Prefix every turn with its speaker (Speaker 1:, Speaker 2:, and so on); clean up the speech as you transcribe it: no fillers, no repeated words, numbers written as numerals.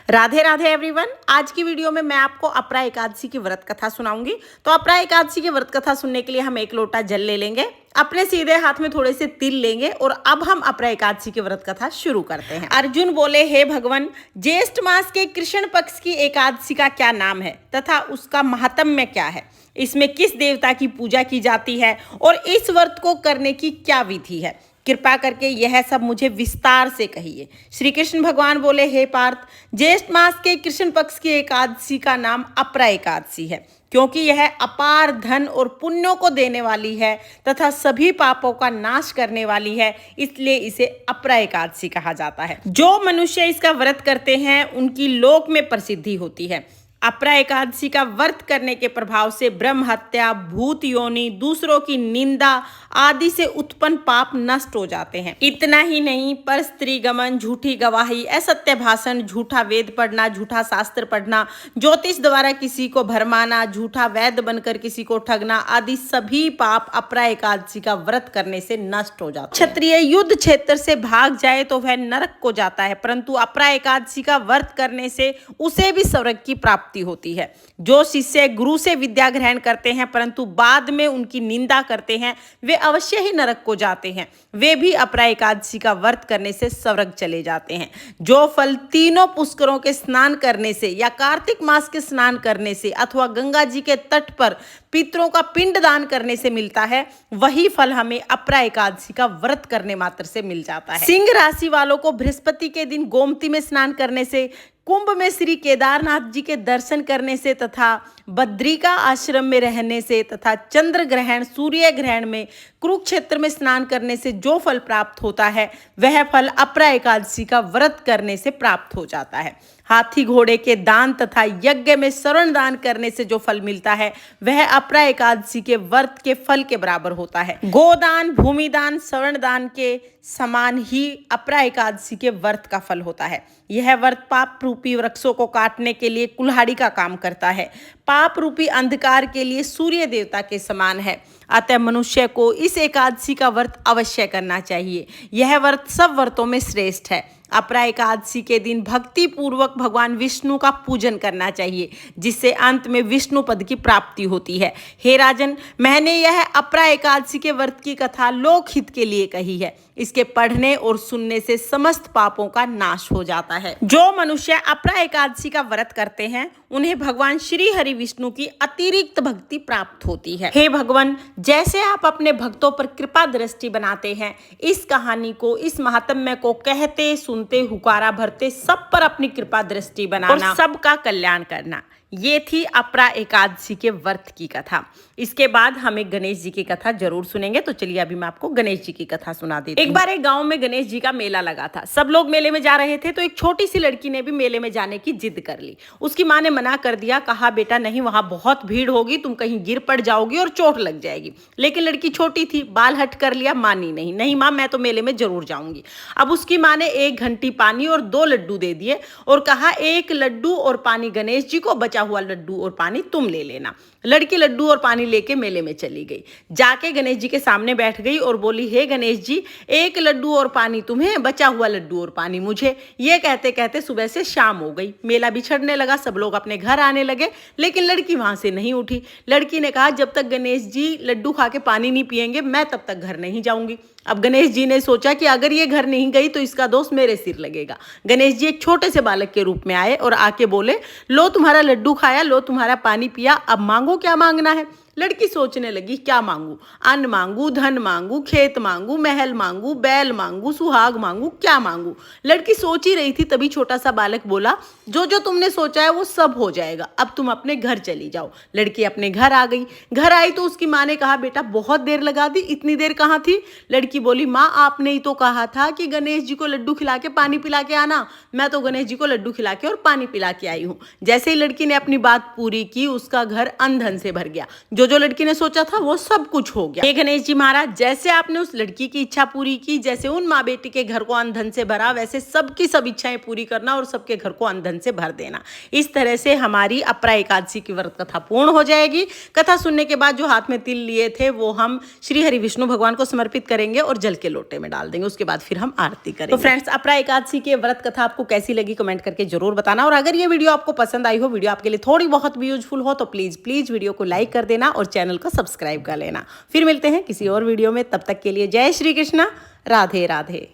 Speaker 1: Radhe Radhe everyone. आज की video में मैं आपको अपरा एकादशी की व्रत कथा सुनाऊंगी। तो अपरा एकादशी की व्रत कथा सुनने के लिए हम 1 लोटा जल ले लेंगे, अपने सीधे हाथ में थोड़े से तिल लेंगे और अब हम अपरा एकादशी की व्रत कथा शुरू करते हैं। अर्जुन बोले, हे भगवान, ज्येष्ठ मास के कृष्ण पक्ष की एकादशी का क्या नाम है तथा उसका महात्म्य क्या है? इसमें किस देवता की पूजा की जाती है और इस व्रत को करने की क्या विधि है? कृपा करके यह सब मुझे विस्तार से कहिए। श्री कृष्ण भगवान बोले, हे पार्थ, ज्येष्ठ मास के कृष्ण पक्ष की एकादशी का नाम अपरा एकादशी है, क्योंकि यह अपार धन और पुण्यों को देने वाली है तथा सभी पापों का नाश करने वाली है, इसलिए इसे अपरा एकादशी कहा जाता है। जो मनुष्य इसका व्रत करते हैं उनकी लोक में प्रसिद्धि होती है। अपरा एकादशी का व्रत करने के प्रभाव से ब्रह्म हत्या, भूत योनि, दूसरों की निंदा आदि से उत्पन्न पाप नष्ट हो जाते हैं। इतना ही नहीं, पर स्त्री गमन, झूठी गवाही, असत्य भाषण, झूठा वेद पढ़ना, झूठा शास्त्र पढ़ना, ज्योतिष द्वारा किसी को भरमाना, झूठा वैद्य बनकर किसी को ठगना आदि सभी पाप अपरा एकादशी का व्रत करने से नष्ट हो जाते हैं। क्षत्रिय युद्ध क्षेत्र से भाग जाए तो वह नरक को जाता है, परंतु अपरा एकादशी का व्रत करने से उसे भी स्वर्ग की प्राप्ति होती है। जो शिष्य गुरु से विद्या ग्रहण करते हैं परंतु बाद में उनकी निंदा करते हैं, वे अवश्य ही नरक को जाते हैं। वे भी अपरा एकादशी का व्रत करने से स्वर्ग चले जाते हैं। जो फल तीनों पुष्करों के स्नान करने से या कार्तिक मास के स्नान करने से अथवा गंगा जी के तट पर पितरों का पिंड दान करने से मिलता है, वही फल हमें अपरा एकादशी का व्रत करने मात्र से मिल जाता है। सिंह राशि वालों को बृहस्पति के दिन गोमती में स्नान करने से, कुंभ में श्री केदारनाथ जी के दर्शन करने से तथा बद्रिका आश्रम में रहने से तथा चंद्र ग्रहण, सूर्य ग्रहण में, कुरुक्षेत्र में स्नान करने से जो फल प्राप्त होता है वह फल अपरा एकादशी का व्रत करने से प्राप्त हो जाता है। हाथी घोड़े के दान तथा यज्ञ में स्वर्ण दान करने से जो फल मिलता है वह अपरा एकादशी के व्रत के फल के बराबर होता है। गोदान, भूमि दान, स्वर्ण दान के समान ही अपरा एकादशी के व्रत का फल होता है। यह व्रत पाप रूपी वृक्षों को काटने के लिए कुल्हाड़ी का काम करता है। पाप रूपी अंधकार के लिए सूर्य देवता के समान है। अतः मनुष्य को इस एकादशी का व्रत अवश्य करना चाहिए। यह व्रत सब व्रतों में श्रेष्ठ है। अपरा एकादशी के दिन भक्ति पूर्वक भगवान विष्णु का पूजन करना चाहिए, जिससे अंत में विष्णु पद की प्राप्ति होती है। हे राजन, मैंने यह अपरा एकादशी के व्रत की कथा लोकहित के लिए कही है। इसके पढ़ने और सुनने से समस्त पापों का नाश हो जाता है। जो मनुष्य अपरा एकादशी का व्रत करते हैं उन्हें भगवान श्री हरि विष्णु की अतिरिक्त भक्ति प्राप्त होती है। हे भगवान, जैसे आप अपने भक्तों पर कृपा दृष्टि बनाते हैं, इस कहानी को, इस महात्म्य को कहते, सुनते, हुकारा भरते सब पर अपनी कृपा दृष्टि बनाना और सबका कल्याण करना। ये थी अपरा एकादशी के व्रत की कथा। इसके बाद हम एक गणेश जी की कथा जरूर सुनेंगे। तो चलिए अभी मैं आपको गणेश जी की कथा सुना देती हूँ। एक बार एक गांव में गणेश जी का मेला लगा था। सब लोग मेले में जा रहे थे तो एक छोटी सी लड़की ने भी मेले में जाने की जिद कर ली। उसकी माँ ने मना कर दिया, कहा बेटा नहीं, वहां बहुत भीड़ होगी, तुम कहीं गिर पड़ जाओगी और चोट लग जाएगी। लेकिन लड़की छोटी थी, बाल हट कर लिया, मानी नहीं। नहीं माँ, मैं तो मेले में जरूर जाऊंगी। अब उसकी माँ ने 1 घंटी पानी और 2 लड्डू दे दिए और कहा 1 लड्डू और पानी गणेश जी को, बचा हुआ लड्डू और पानी तुम ले लेना। लड़की लड्डू और पानी लेके मेले में चली गई। जाके गणेश जी के सामने बैठ गई और बोली, हे गणेश जी, 1 लड्डू और पानी तुम्हें, बचा हुआ लड्डू और पानी मुझे। ये कहते कहते सुबह से शाम हो गई। मेला बिछड़ने लगा, सब लोग अपने घर आने लगे, लेकिन लड़की वहां से नहीं उठी। लड़की ने कहा, जब तक गणेश जी लड्डू खा के पानी नहीं पिएंगे मैं तब तक घर नहीं जाऊंगी। अब गणेश जी ने सोचा कि अगर ये घर नहीं गई तो इसका दोष मेरे सिर लगेगा। गणेश जी एक छोटे से बालक के रूप में आए और आके बोले, लो तुम्हारा लड्डू खाया, लो तुम्हारा पानी पिया, अब मांगो क्या मांगना है। लड़की सोचने लगी, क्या मांगू? अन्न मांगू, धन मांगू, खेत मांगू, महल मांगू, बैल मांगू, सुहाग मांगू, क्या मांगू? लड़की सोच ही रही थी, तभी छोटा सा बालक बोला, जो जो तुमने सोचा है वो सब हो जाएगा, अब तुम अपने घर चली जाओ। लड़की अपने घर आ गई। घर आई तो उसकी माँ ने कहा, बेटा बहुत देर लगा दी, इतनी देर कहाँ थी? लड़की बोली, माँ आपने ही तो कहा था कि गणेश जी को लड्डू खिला के पानी पिला के आना। मैं तो गणेश जी को लड्डू खिला के और पानी पिला के आई हूँ। जैसे ही लड़की ने अपनी बात पूरी की, उसका घर अंधन से भर गया। जो जो जो लड़की ने सोचा था वो सब कुछ हो गया। हे गणेश जी महाराज, जैसे आपने उस लड़की की इच्छा पूरी की, जैसे उन माँ बेटी के घर को अन्न धन से भरा, वैसे सबकी सब इच्छाएं पूरी करना और सबके घर को अन्न धन से भर देना। इस तरह से हमारी अपरा एकादशी की व्रत कथा पूर्ण हो जाएगी। कथा सुनने के बाद जो हाथ में तिल लिए थे वो हम श्री हरि विष्णु भगवान को समर्पित करेंगे और जल के लोटे में डाल देंगे। उसके बाद फिर हम आरती करेंगे। तो फ्रेंड्स, अपरा एकादशी की व्रत कथा आपको कैसी लगी कमेंट करके जरूर बताना। और अगर ये वीडियो आपको पसंद आई हो, वीडियो आपके लिए थोड़ी बहुत भी यूजफुल हो, तो प्लीज वीडियो को लाइक कर देना और चैनल को सब्सक्राइब कर लेना। फिर मिलते हैं किसी और वीडियो में, तब तक के लिए जय श्री कृष्णा, राधे राधे।